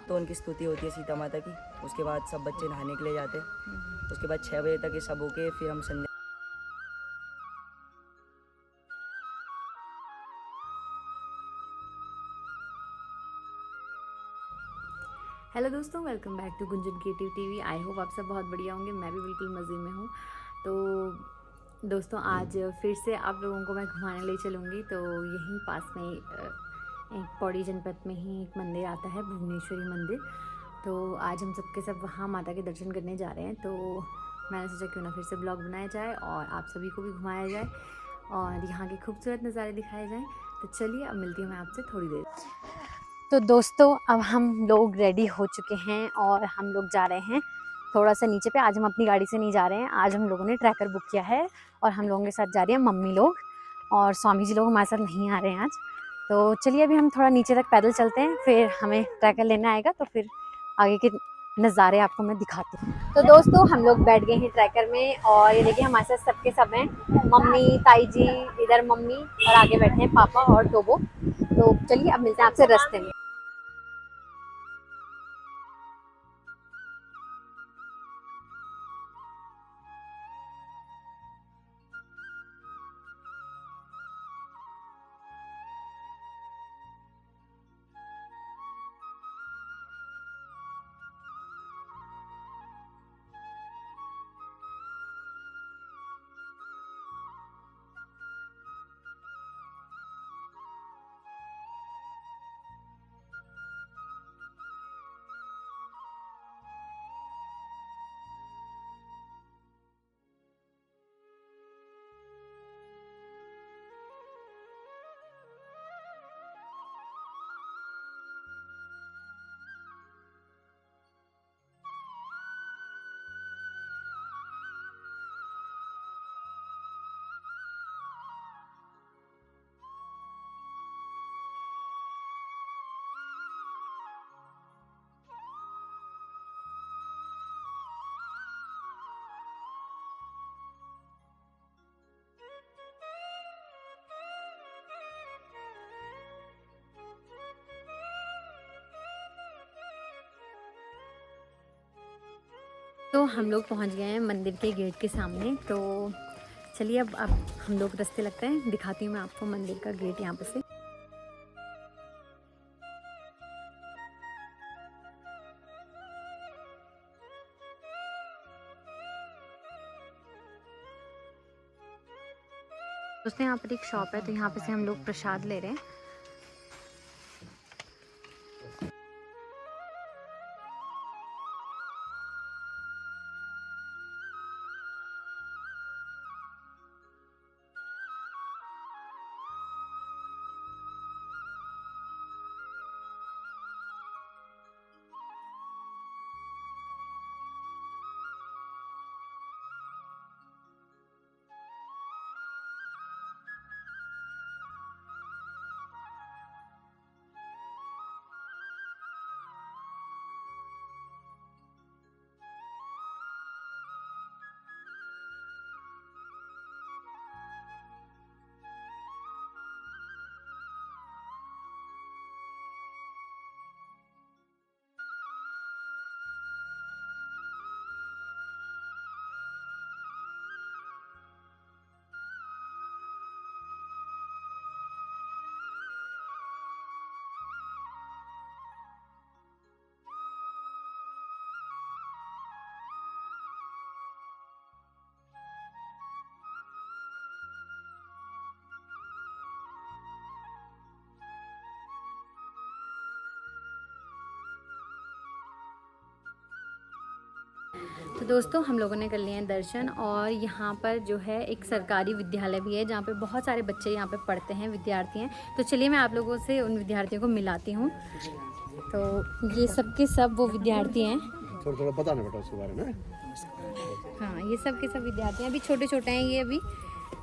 तो उनकी स्तुति होती है सीता माता की। उसके बाद सब बच्चे नहाने के लिए जाते हैं। उसके बाद 6 बजे तक ये सब होके फिर हम संध्या। हेलो दोस्तों, welcome back to Gunjan creative TV. I hope आप सब बहुत बढ़िया होंगे। मैं भी बिल्कुल मज़े में हूँ। तो दोस्तों, आज फिर से आप लोगों को मैं घुमाने ले चलूँगी। तो यहीं पास में एक पौड़ी जनपद में ही एक मंदिर आता है, भुवनेश्वरी मंदिर। तो आज हम सबके सब वहाँ माता के दर्शन करने जा रहे हैं। तो मैंने सोचा क्यों ना फिर से ब्लॉग बनाया जाए और आप सभी को भी घुमाया जाए और यहाँ के खूबसूरत नज़ारे दिखाए जाएँ। तो चलिए, अब मिलती हूँ मैं आपसे थोड़ी देर। तो दोस्तों, अब हम लोग रेडी हो चुके हैं और हम लोग जा रहे हैं थोड़ा सा नीचे पे। आज हम अपनी गाड़ी से नहीं जा रहे हैं, आज हम लोगों ने ट्रैकर बुक किया है और हम लोगों के साथ जा रही है मम्मी लोग, और स्वामी जी लोग हमारे साथ नहीं आ रहे हैं आज। तो चलिए, अभी हम थोड़ा नीचे तक पैदल चलते हैं, फिर हमें ट्रैकर लेना आएगा तो फिर आगे के नज़ारे आपको मैं दिखाती हूँ। तो दोस्तों, हम लोग बैठ गए हैं ट्रैकर में और ये देखिए हमारे साथ सबके सब हैं। मम्मी, ताई जी, इधर मम्मी और आगे बैठे हैं पापा और टोबो। तो चलिए, अब मिलते हैं आपसे रास्ते में। तो हम लोग पहुंच गए हैं मंदिर के गेट के सामने। तो चलिए, अब हम लोग रास्ते लगते हैं, दिखाती हूँ मैं आपको मंदिर का गेट यहाँ पे से। दोस्तों, यहाँ पर एक शॉप है, तो यहाँ पे से हम लोग प्रसाद ले रहे हैं। तो दोस्तों, हम लोगों ने कर लिए हैं दर्शन और यहाँ पर जो है एक सरकारी विद्यालय भी है जहाँ पे बहुत सारे बच्चे यहाँ पे पढ़ते हैं, विद्यार्थी हैं। तो चलिए, मैं आप लोगों से उन विद्यार्थियों को मिलाती हूँ। तो ये सब के सब वो विद्यार्थी हैं। थोड़ा थोड़ा पता नहीं बेटा उसके बारे में। हाँ, ये सब के सब विद्यार्थी हैं, अभी छोटे छोटे हैं ये अभी।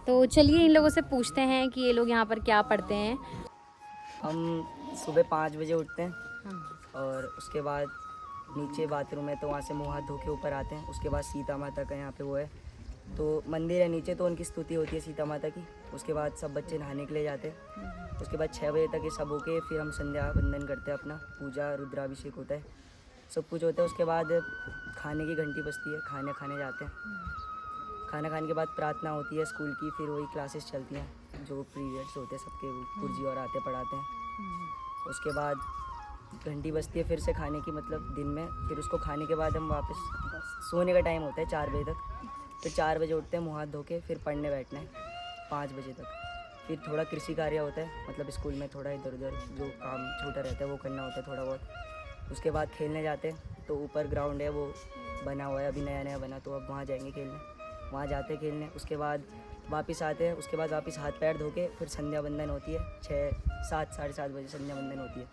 तो चलिए, इन लोगों से पूछते हैं कि ये लोग यहाँ पर क्या पढ़ते हैं। हम सुबह 5 बजे उठते हैं हाँ। और उसके बाद नीचे बाथरूम है तो वहाँ से मुँह हाथ धो के ऊपर आते हैं। उसके बाद सीता माता का यहाँ पे वो है तो मंदिर है नीचे, तो उनकी स्तुति होती है सीता माता की। उसके बाद सब बच्चे नहाने के लिए जाते हैं। उसके बाद 6 बजे तक ये सब होके फिर हम संध्या वंदन करते हैं, अपना पूजा रुद्राभिषेक होता है, सब कुछ होता है। उसके बाद खाने की घंटी बजती है, खाना खाने जाते हैं। खाना खाने के बाद प्रार्थना होती है स्कूल की, फिर वही क्लासेस चलती हैं, जो पीरियड्स होते हैं सबके, वो गुरुजी और आते पढ़ाते हैं। उसके बाद घंटी बजती है फिर से खाने की, मतलब दिन में। फिर उसको खाने के बाद हम वापस सोने का टाइम होता है 4 बजे तक। फिर 4 बजे उठते हैं, मुँह हाथ धो के फिर पढ़ने बैठना है 5 बजे तक। फिर थोड़ा कृषि कार्य होता है, मतलब स्कूल में थोड़ा इधर उधर जो काम छोटा रहता है वो करना होता है थोड़ा बहुत। उसके बाद खेलने जाते हैं, तो ऊपर ग्राउंड है वो बना हुआ है, अभी नया नया बना, तो अब वहाँ जाएंगे खेलने। वहाँ जाते हैं खेलने, उसके बाद वापस आते हैं। उसके बाद वापस हाथ पैर धो के फिर संध्या वंदन होती है 7 साढ़े 7 बजे संध्या वंदन होती है।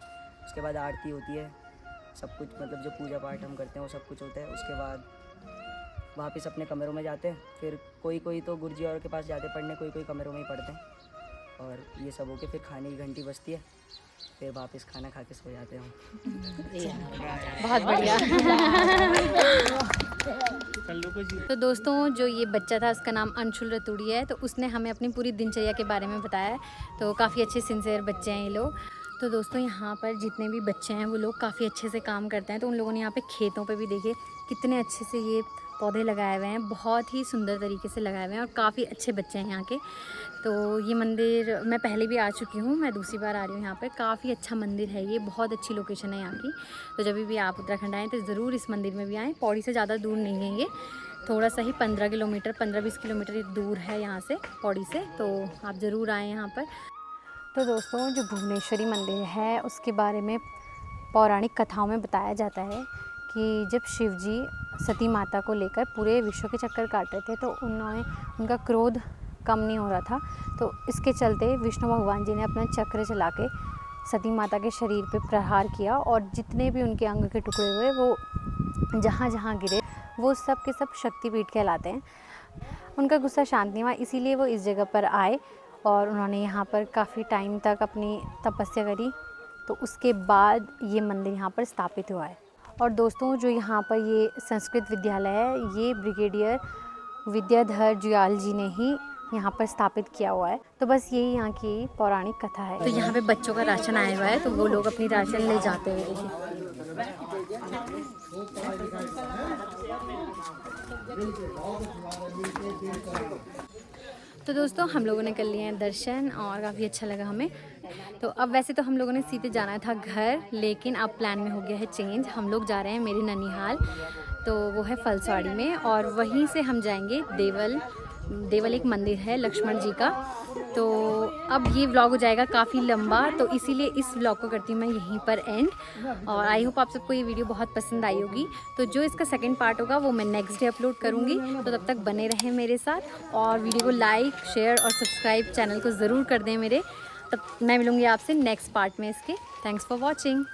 उसके बाद आरती होती है, सब कुछ मतलब जो पूजा पाठ हम करते हैं वो सब कुछ होता है। उसके बाद वापस अपने कमरों में जाते हैं। फिर कोई तो गुरुजी और के पास जाते पढ़ने, कोई कमरों में ही पढ़ते हैं। और ये सब होके फिर खाने की घंटी बजती है, फिर वापस खाना खा के सो जाते हैं हम। बहुत बढ़िया। तो दोस्तों, जो ये बच्चा था उसका नाम अंशुल रतूड़ी है, तो उसने हमें अपनी पूरी दिनचर्या के बारे में बताया है। तो काफ़ी अच्छे सिंसियर बच्चे हैं ये लोग। तो दोस्तों, यहाँ पर जितने भी बच्चे हैं वो लोग काफ़ी अच्छे से काम करते हैं। तो उन लोगों ने यहाँ पे खेतों पे भी देखे कितने अच्छे से ये पौधे लगाए हुए हैं, बहुत ही सुंदर तरीके से लगाए हुए हैं, और काफ़ी अच्छे बच्चे हैं यहाँ के। तो ये मंदिर मैं पहले भी आ चुकी हूँ, मैं दूसरी बार आ रही हूँ यहाँ पर। काफ़ी अच्छा मंदिर है ये, बहुत अच्छी लोकेशन है यहाँ की। तो जब भी आप उत्तराखंड आएँ तो ज़रूर इस मंदिर में भी आएँ। पौड़ी से ज़्यादा दूर नहीं है ये, थोड़ा सा ही 15-20 किलोमीटर दूर है यहाँ से, पौड़ी से। तो आप ज़रूर आएँ यहाँ पर। तो दोस्तों, जो भुवनेश्वरी मंदिर है उसके बारे में पौराणिक कथाओं में बताया जाता है कि जब शिव जी सती माता को लेकर पूरे विश्व के चक्कर काट रहे थे, तो उनका क्रोध कम नहीं हो रहा था। तो इसके चलते विष्णु भगवान जी ने अपना चक्र चला के सती माता के शरीर पे प्रहार किया, और जितने भी उनके अंग के टुकड़े हुए वो जहाँ जहाँ गिरे वो सब के सब शक्तिपीठ कहलाते हैं। उनका गुस्सा शांत नहीं हुआ, इसीलिए वो इस जगह पर आए और उन्होंने यहाँ पर काफ़ी टाइम तक अपनी तपस्या करी। तो उसके बाद ये मंदिर यहाँ पर स्थापित हुआ है। और दोस्तों, जो यहाँ पर ये संस्कृत विद्यालय है, ये ब्रिगेडियर विद्याधर जुयाल जी ने ही यहाँ पर स्थापित किया हुआ है। तो बस यही यहाँ की पौराणिक कथा है। तो यहाँ पे बच्चों का राशन आया हुआ है, तो वो लोग अपनी राशन ले जाते हुए तो दोस्तों, हम लोगों ने कर लिए हैं दर्शन और काफ़ी अच्छा लगा हमें। तो अब वैसे तो हम लोगों ने सीधे जाना था घर, लेकिन अब प्लान में हो गया है चेंज। हम लोग जा रहे हैं मेरे ननिहाल, तो वो है फलसाड़ी में, और वहीं से हम जाएंगे देवल एक मंदिर है लक्ष्मण जी का। तो अब ये व्लॉग हो जाएगा काफ़ी लंबा, तो इसीलिए इस व्लॉग को करती हूँ मैं यहीं पर एंड। और आई होप आप सबको ये वीडियो बहुत पसंद आई होगी। तो जो इसका सेकंड पार्ट होगा वो मैं नेक्स्ट डे अपलोड करूँगी। तो तब तक बने रहें मेरे साथ, और वीडियो को लाइक, शेयर और सब्सक्राइब चैनल को ज़रूर कर दें मेरे। तब मैं मिलूँगी आपसे नेक्स्ट पार्ट में इसके। Thanks for watching.